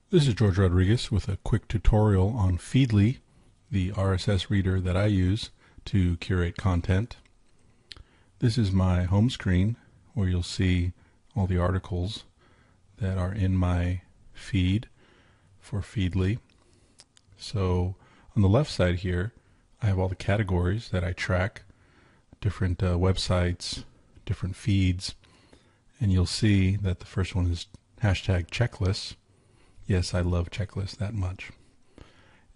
This is George Rodriguez with a quick tutorial on Feedly, the RSS reader that I use to curate content. This is my home screen where you'll see all the articles that are in my feed for Feedly. So on the left side here, I have all the categories that I track, different websites, different feeds, and you'll see that the first one is hashtag checklists. Yes, I love checklists that much.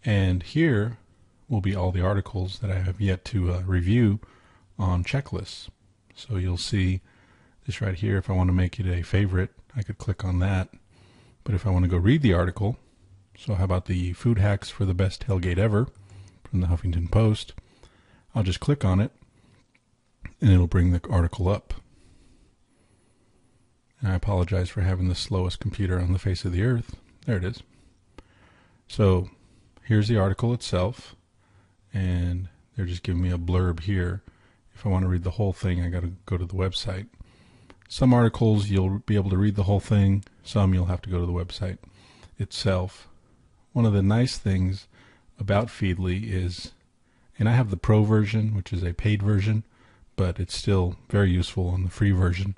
And here will be all the articles that I have yet to review on checklists. So you'll see this right here. If I want to make it a favorite, I could click on that. But if I want to go read the article, so how about the food hacks for the best tailgate ever from the Huffington Post, I'll just click on it and it'll bring the article up. And I apologize for having the slowest computer on the face of the earth. There it is. So here's the article itself, and they're just giving me a blurb here. If I want to read the whole thing, I got to go to the website. Some articles you'll be able to read the whole thing, some you'll have to go to the website itself. One of the nice things about Feedly is, and I have the pro version, which is a paid version, but it's still very useful on the free version.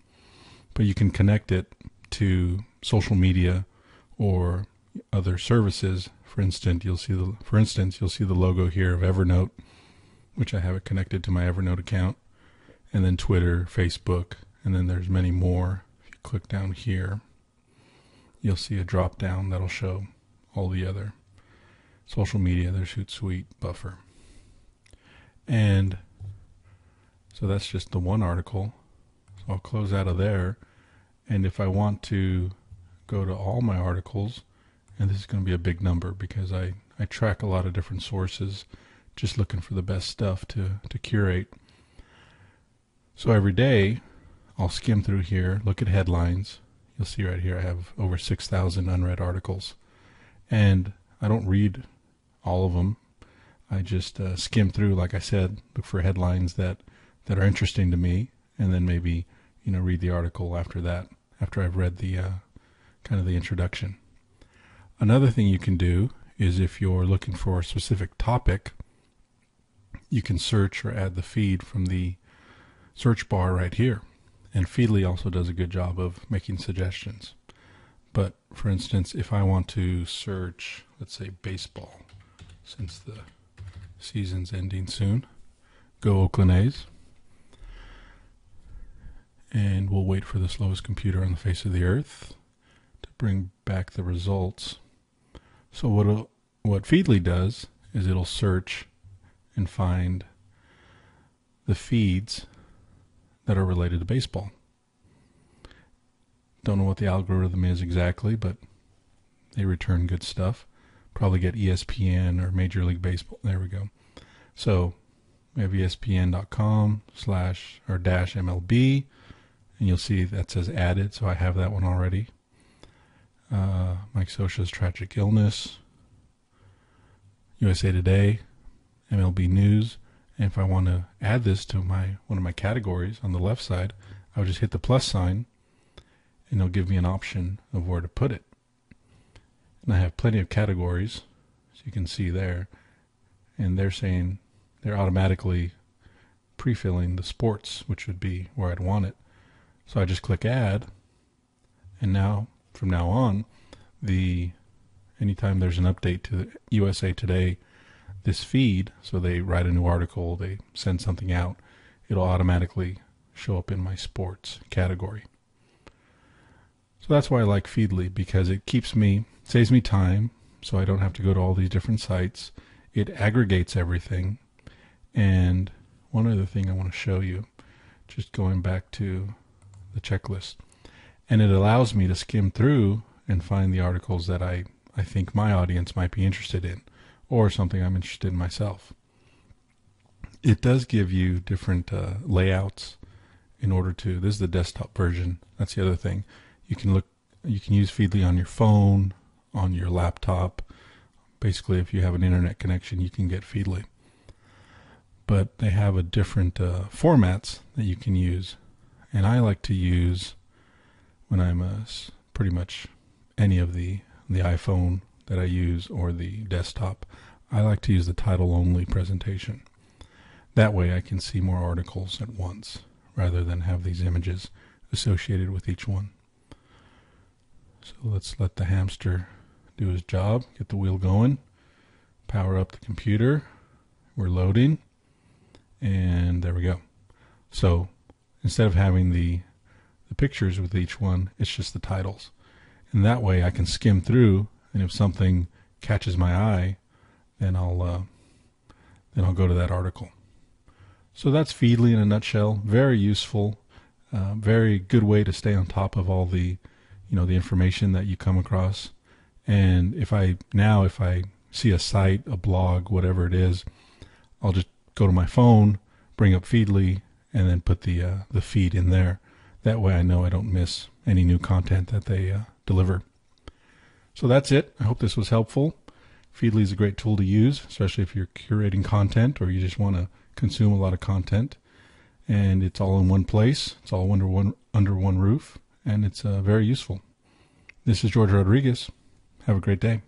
But you can connect it to social media or other services. For instance, you'll see the logo here of Evernote, which I have it connected to my Evernote account, and then Twitter, Facebook, and then there's many more. If you click down here, you'll see a drop down that'll show all the other social media. There's Hootsuite, Buffer. And so that's just the one article. So I'll close out of there. And if I want to go to all my articles, and this is going to be a big number because I track a lot of different sources, just looking for the best stuff to curate. So every day I'll skim through here, look at headlines. You'll see right here I have over 6,000 unread articles. And I don't read all of them. I just skim through, like I said, look for headlines that are interesting to me, and then maybe read the article after that, after I've read the kind of the introduction. Another thing you can do is if you're looking for a specific topic, you can search or add the feed from the search bar right here. And Feedly also does a good job of making suggestions. But for instance, if I want to search, let's say baseball, since the season's ending soon, go Oakland A's. And we'll wait for the slowest computer on the face of the earth to bring back the results. So what Feedly does is it'll search and find the feeds that are related to baseball. Don't know what the algorithm is exactly, but they return good stuff. Probably get ESPN or Major League Baseball. There we go. So we have ESPN.com/MLB. And you'll see that says added, so I have that one already. Mike Scioscia's tragic illness, USA Today, MLB News. And if I want to add this to one of my categories on the left side, I would just hit the plus sign, and it'll give me an option of where to put it. And I have plenty of categories, as you can see there. And they're saying they're automatically pre-filling the sports, which would be where I'd want it. So I just click add, and now, from now on, anytime there's an update to the USA Today, this feed, so they write a new article, they send something out, it'll automatically show up in my sports category. So that's why I like Feedly, because it saves me time, so I don't have to go to all these different sites. It aggregates everything. And one other thing I want to show you, just going back to the checklist, and it allows me to skim through and find the articles that I think my audience might be interested in, or something I'm interested in myself. It does give you different layouts in order to, this is the desktop version, that's the other thing. You can use Feedly on your phone, on your laptop. Basically, if you have an internet connection, you can get Feedly. But they have a different formats that you can use. And I like to use, when I'm pretty much any of the the iPhone that I use or the desktop, I like to use the title-only presentation. That way I can see more articles at once rather than have these images associated with each one. So let's let the hamster do his job, get the wheel going, power up the computer. We're loading, and there we go. So instead of having the pictures with each one, it's just the titles. And that way I can skim through, and if something catches my eye, then I'll go to that article. So that's Feedly in a nutshell. Very useful, very good way to stay on top of all the information that you come across. And if I see a site, a blog, whatever it is, I'll just go to my phone, bring up Feedly, and then put the feed in there. That way I know I don't miss any new content that they deliver. So that's it. I hope this was helpful. Feedly is a great tool to use, especially if you're curating content or you just want to consume a lot of content. And it's all in one place. It's all under one roof, and it's very useful. This is George Rodriguez. Have a great day.